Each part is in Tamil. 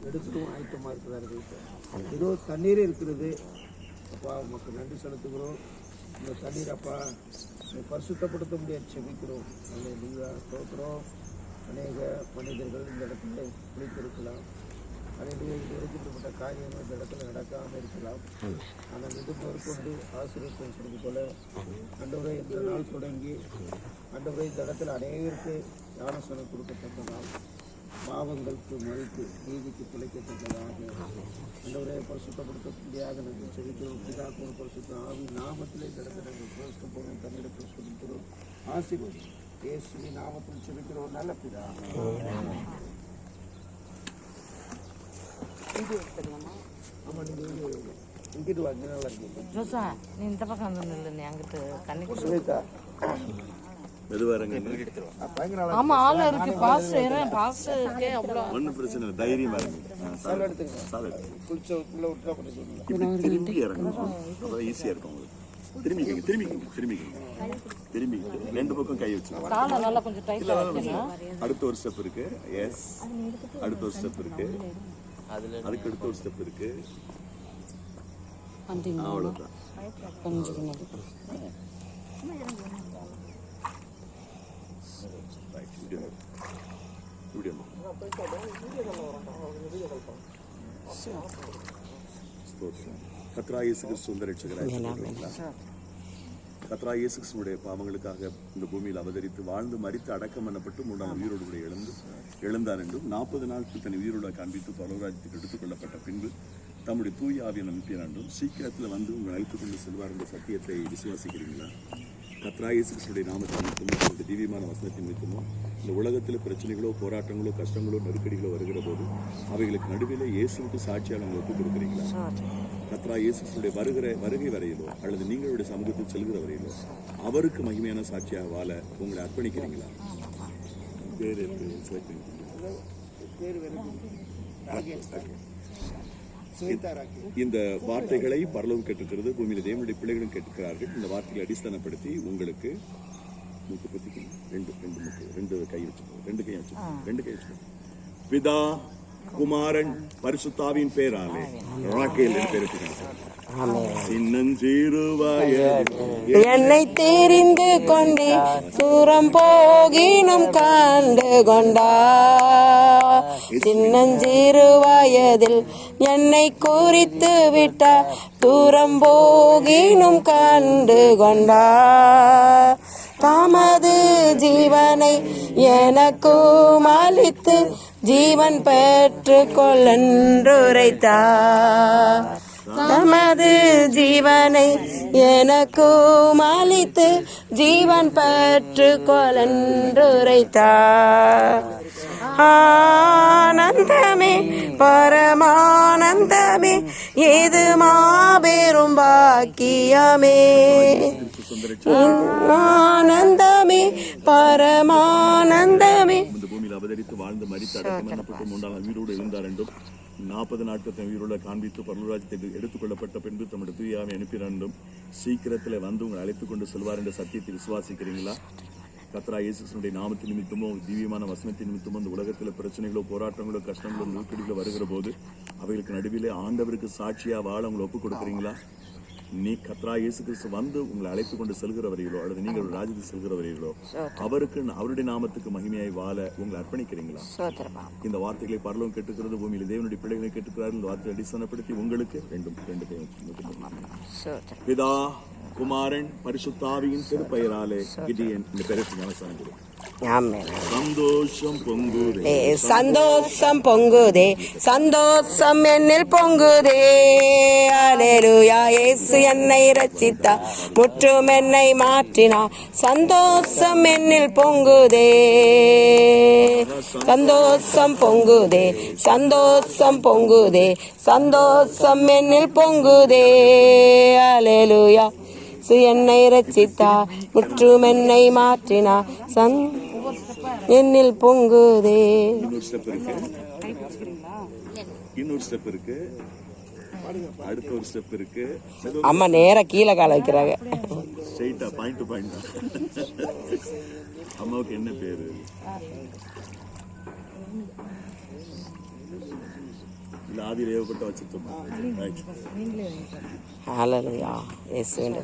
எடுக்கணும் ஆயத்தமாக இருக்கிறார்கள். ஏதோ தண்ணீரே இருக்கிறது. அப்பா உமக்கு நன்றி செலுத்துகிறோம். இந்த தண்ணீர் அப்பா பரிசுத்தப்படுத்த முடியாது செபிக்கிறோம். நீங்கள் ஸ்தோத்திரம். அநேக மனிதர்கள் இந்த இடத்துல குளித்திருக்கலாம். அநேக இருக்கப்பட்ட காரியங்கள் இந்த இடத்துல நடக்காமல் இருக்கலாம். ஆனால் இது மேற்கொண்டு ஆசிரியர் சொல்வது போல ஆண்டவரே இந்த நாள் தொடங்கி ஆண்டவரே இந்த இடத்துல அநேகருக்கு ஞானஸ்நானம் கொடுக்கப்பட்ட நாள். பாவங்களுக்கு மறித்து நீதிக்கு பிழைக்கத்தக்கதாக ஆண்டவரே பரிசுத்தப்படுத்தக்கூடியாக நாங்கள் செவிக்கிறோம். பிதாக்கும் பரிசுத்த ஆவி நாமத்தில் இந்த இடத்துல நாங்கள் பிரவேசிக்க போகிறோம். தண்ணீரை பிரவேசிக்கிறோம். ஆசீர்வதி இயேசுவின் நாமத்தில் செவிக்கிறோம். நல்ல பிதா. ஆமாம், நீங்கள் இங்கிட்டு வாங்க. நல்லா இருக்கு ஜோசா. நீ இந்த பக்கம் வந்து நில்லு. நீ அங்கிட்டு கண்ணிக்கு சுவேதா ஆமா ஆள் இருக்கு. பாஸ் பாஸ்க்கே அவ்வளோ ஒன்றும் பிரச்சனை இல்லை. தைரியமா இருக்கு. சால் எடுத்துங்க. சால் குளிச்ச உள்ள விட்டா கொஞ்சம் திரும்பி இறங்கணும். அதான் ஈஸியாக இருக்கும் உங்களுக்கு. திரும்பி ரெண்டு பக்கம் கை வச்சு நல்லா கொஞ்சம் டைட்டா வைக்கணும். அடுத்த ஒரு ஸ்டெப் இருக்கு. எஸ், அடுத்த ஒரு ஸ்டெப் இருக்கு. அதுக்கு அடுத்த ஒரு ஸ்டெப் இருக்கு. அவ்வளோதான். கத்ரா இயேசு கிறிஸ்து சுந்தர ரட்சகராக கத்ரா இயேசு கிறிஸ்துவுடைய பாவங்களுக்காக இந்த பூமியில் அவதரித்து வாழ்ந்து மரித்து அடக்கம் பண்ணப்பட்டு 3 உயிரோடு கூட எழுந்தார் என்றும் 40 நாட்கள் தன் உயிரோடு காண்பித்து பரலோகராஜ்யத்துக்கு எடுத்துக் கொள்ளப்பட்ட பின்பு தம்முடைய தூய ஆவியை அனுப்பினார் என்றும் சீக்கிரத்தில் வந்து உங்களை அழைத்துக் கொண்டு செல்வார் என்ற சத்தியத்தை விசுவாசிக்கிறீங்களா? கத்ரா இயேசு கிறிஸ்துவுடைய நாமத்தின் நிமித்தமும் அவருடைய திவ்யமான வசனத்தின் நிமித்தமும் இந்த உலகத்தில் பிரச்சனைகளோ போராட்டங்களோ கஷ்டங்களோ நெருக்கடிகளோ வருகிற போது அவைகளுக்கு நடுவில் இயேசுவுக்கு சாட்சியாக நம்ம ஒப்புக் கொடுக்குறீங்களா? கத்ரா இயேசு கிறிஸ்துவுடைய வருகை வரையிலோ அல்லது நீங்களுடைய சமூகத்தில் செல்கிற வரையிலோ அவருக்கு மகிமையான சாட்சியாக வாழ உங்களை அர்ப்பணிக்கிறீங்களா? இந்த வார்த்தைகளை பரலோகம் கேட்டுக்கிறது. பூமியில தேவனுடைய பிள்ளைகளும் கேட்டுக்கிறார்கள். இந்த வார்த்தைகளை அடிஸ்தானப்படுத்தி உங்களுக்கு ரெண்டு கை வச்சு பிதா குமாரன் பரிசுத்தாவின் பேராலே ராக்கேல் என்னை தெரிந்து கொண்டே தூரம் போகினும் கண்டு கொண்டா. சின்னஞ்சிறு வயதில் என்னை குறித்து விட்டா தூரம் போகினும் கண்டு கொண்டா. தமது ஜீவனை எனக்கும் அளித்து ஜீவன் பெற்று கொள்ளென்றுரைத்தார். தமது ஜீவனை எனக்கும் அளித்து ஜீவன் பெற்று கொள்ளென்றுரைத்தார். ஆனந்தமே பரமானந்தமே இது மாபெரும் பாக்கியமே. ஆனந்தமே பரமானந்தமே. இந்த பூமியில் அவதரித்து வாழ்ந்து மரித்து அடக்கம் பண்ணப்பட்டு 3 உயிரோடு எழுந்தார் என்றும் 40 நாட்கள் தன் உயிரோடு காண்பித்து பரலோகராஜ்யத்தை எடுத்துக் கொள்ளப்பட்ட பின்பு தம்முடைய தூய ஆவியை அனுப்பினார் என்றும் சீக்கிரத்தில் வந்து உங்களை அழைத்துக் கொண்டு செல்வார் என்ற சத்தியத்தை விசுவாசிக்கிறீங்களா? கத்ரா இயேசு கிறிஸ்துவின் நாமத்தின் நிமித்தமோ திவ்யமான வசனத்தின் நிமித்தமோ இந்த உலகத்தில் பிரச்சனைகளோ போராட்டங்களோ கஷ்டங்களோ நெருக்கடிகளோ வருகிற போது அவைகளுக்கு நடுவிலே ஆண்டவருக்கு சாட்சியா வாழ உங்களை ஒப்புக் கொடுக்குறீங்களா? நீ கத்ரா இயேசு கிறிஸ்து வந்து உங்களை அழைத்துக் கொண்டு செல்கிறவர்களோ அல்லது நீங்கள் ஒரு ராஜ்யத்துக்கு செல்கிறவர்களோ அவருக்கு அவருடைய நாமத்துக்கு மகிமையாய் வாழ உங்களை அர்ப்பணிக்கிறீங்களா? இந்த வார்த்தைகளை பரலோகம் கேட்டுக்கிறது. பூமியில் தேவனுடைய பிள்ளைகளை கேட்டுக்கிறார்கள். இந்த வார்த்தையை அடிസ്ഥാனப்படுத்தி உங்களுக்கு ரெண்டு பிதா குமாரன் பரிசுத்தாவியின் திருப்பெயராலே கிடியன் இந்த பெயருக்கு ஞானஸ்நானம் கொடு. சந்தோஷம் பொங்குதே, சந்தோஷம் பொங்குதே, சந்தோஷம் என்னில் பொங்குதே. அல்லேலூயா. இயேசு என்னை ரட்சித்தார், முற்றும் என்னை மாற்றினார். சந்தோஷம் என்னில் பொங்குதே, சந்தோஷம் பொங்குதே, சந்தோஷம் பொங்குதே, சந்தோஷம் என்னில் பொங்குதே. அல்லேலூயா. என்னை ரட்சித்தார், முற்றும் என்னை மாற்றினார். என்னில் பொங்குதே. இன்னொரு ஸ்டெப் இருக்கு. அடுத்த ஒரு ஸ்டெப் இருக்கு. அம்மா நேரா கீழே கால வைக்கிறாங்க. ஸ்ட்ரைட்டா பாயிண்ட் டு பாயிண்ட். அம்மாவுக்கு என்ன பேரு? இல்ல ஆவியில் ஏவப்பட்ட வச்சுட்டோமா? ஹalleluya இயேசுவின்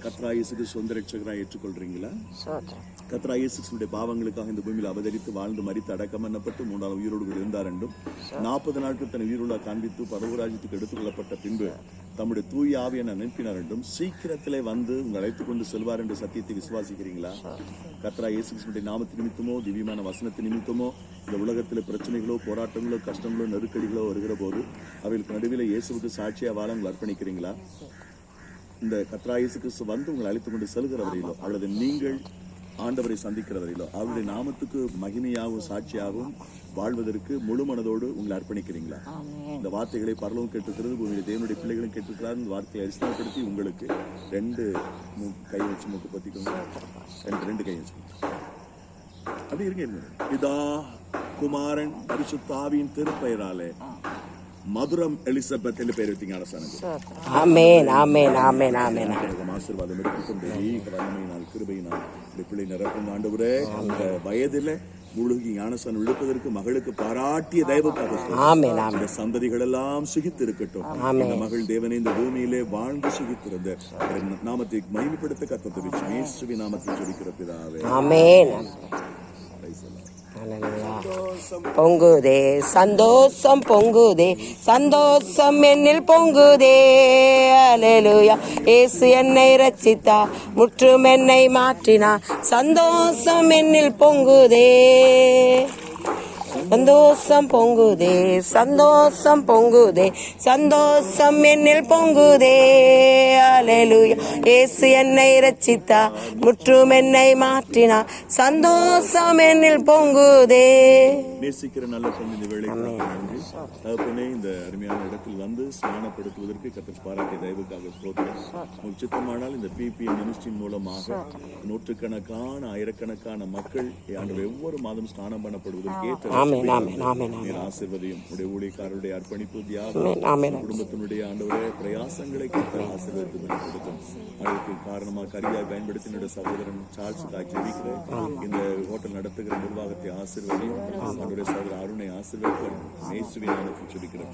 கர்த்தராகிய இயேசுவை சொந்த ரட்சகராய் ஏற்றுக்கொள்றீங்களா? ஸ்தோத்திரம். கர்த்தராகிய இயேசுடைய பாவங்களுக்காக இந்த பூமியில் அவதரித்து வாழ்ந்து மரித்து அடக்கம் பண்ணப்பட்டு 3ஆம் உயிரோடு இருந்தார் என்றும் 40 நாட்கள் தன் உயிருள்ள காண்பித்து பரலோகராஜ்யத்துக்கு எடுத்துக்கொள்ளப்பட்ட பின்பு தம்முடைய தூய ஆவியை அனுப்பினார் என்றும் சீக்கிரத்திலே வந்து உங்களை அழைத்துக் கொண்டு செல்வார் என்ற சத்தியத்தை விசுவாசிக்கிறீங்களா? கர்த்தராகிய இயேசு கிறிஸ்துவின் நாமத்து நிமித்தமோ திவ்யமான வசனத்து நிமித்தமோ இந்த உலகத்தில் பிரச்சனைகளோ போராட்டங்களோ கஷ்டங்களோ நெருக்கடிகளோ வருகிற போது அவைகளுக்கு நடுவில் இயேசுவுக்கு சாட்சியா வாழ உங்களை அர்ப்பணிக்கிறீங்களா? இந்த கர்த்தராகிய இயேசு கிறிஸ்து வந்து உங்களை அழைத்துக் கொண்டு செல்கிறவரையிலோ அல்லது நீங்கள் ஆண்டவரை சந்திக்கிறவரையிலோ அவருடைய நாமத்துக்கு மகிமையாகவும் சாட்சியாகவும் வாழ்வதற்கு முழு மனதோடு உங்களை அர்ப்பணிக்கிறீங்களா? இந்த வார்த்தைகளை பரலவும் கேட்டிருக்கிறது, உங்களுடைய தேவனுடைய பிள்ளைகளும் கேட்டிருக்கிறார். இந்த வார்த்தையை அரிசனப்படுத்தி உங்களுக்கு 2 கை வச்சு மூக்கு பத்திக்கோங்க. 2 கை வச்சு அப்படி இருங்க. பிதா குமாரன் பரிசுத்தாவியின் திருப்பெயராலே மதுரம் எலிசபெத் என்று பெயர் வைத்தீங்க அரசாங்கம். ஆமென் ஆமென் ஆமென் ஆமென். ஆசீர்வாதம் எடுத்துக்கொண்டு வல்லமையினால் கிருபையினால் இந்த பிள்ளை நிரப்பும் ஆண்டவரே. அந்த வயதில முழுகி ஞானஸ்நானம் இழுப்பதற்கு மகளுக்கு பாராட்டிய தயவுக்காக ஆமென் ஆமென். இந்த சந்ததிகள் எல்லாம் சுகித்து இருக்கட்டும். இந்த மகள் தேவனை இந்த பூமியிலே வாழ்ந்து சுகித்திருந்த நாமத்தை மகிமைப்படுத்த கர்த்தர் இயேசுவின் நாமத்தில் ஜெபிக்கிற பிதாவே ஆமென். பொங்குதே சந்தோஷம் பொங்குதே சந்தோஷம் என்னில் பொங்குதே அல்லேலூயா. இயேசு என்னை ரட்சித்தா முற்றும் என்னை மாற்றினா சந்தோஷம் என்னில் பொங்குதே சந்தோஷம் பொங்குதே சந்தோஷம் பொங்குதே சந்தோஷம் என்னில் பொங்குதே அல்லேலூயா. இயேசு என்னை ரட்சித்தா முற்றும் என்னை மாற்றினா சந்தோஷம் என்னில் பொங்குதே. நேசிக்கிற நல்ல தந்தை இந்த வேளைக்காக நன்றி தகப்பனே. இந்த அருமையான இடத்தில் வந்து ஸ்நானப்படுத்துவதற்கு கர்த்தர் பாராட்டிய தயவுக்காக ஸ்தோத்திரம். உங்களுக்கு சித்தமானால் இந்த பிபி மினிஸ்ட்ரியின் மூலமாக நூற்றுக்கணக்கான ஆயிரக்கணக்கான மக்கள் ஆண்டவர் ஒவ்வொரு மாதம் ஸ்நானம் பண்ணப்படுவதற்கு ஏற்ற ஆசீர்வதியும் உடைய ஊழியக்காரருடைய அர்ப்பணிப்பு தியாகம் குடும்பத்தினுடைய ஆண்டவரே பிரயாசங்களை ஆசீர்வதித்து கொடுக்கும். அதற்கு காரணமாக கரியாய் பயன்படுத்தி என்னுடைய சகோதரன் சார்ல்ஸுக்காக ஜெபிக்கிறேன். இந்த ஹோட்டல் நடத்துகிற நிர்வாகத்தை ஆசீர்வதியும் அவருடைய சகோதரர் அருணை ஆசீர்வதிக்கும். இயேசுவின் நாமத்தில் ஜெபிக்கிறேன்.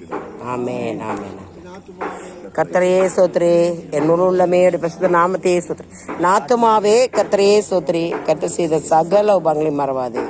ஆமென் ஆமென். கர்த்தரே ஸ்தோத்திரி. என் முழு உள்ளமே பரிசுத்த நாமத்தையே ஸ்தோத்திரி. நாத்துமாவே கர்த்தரே ஸ்தோத்திரி. கர்த்தர் செய்த சகல உபங்களையும் மறவாதே.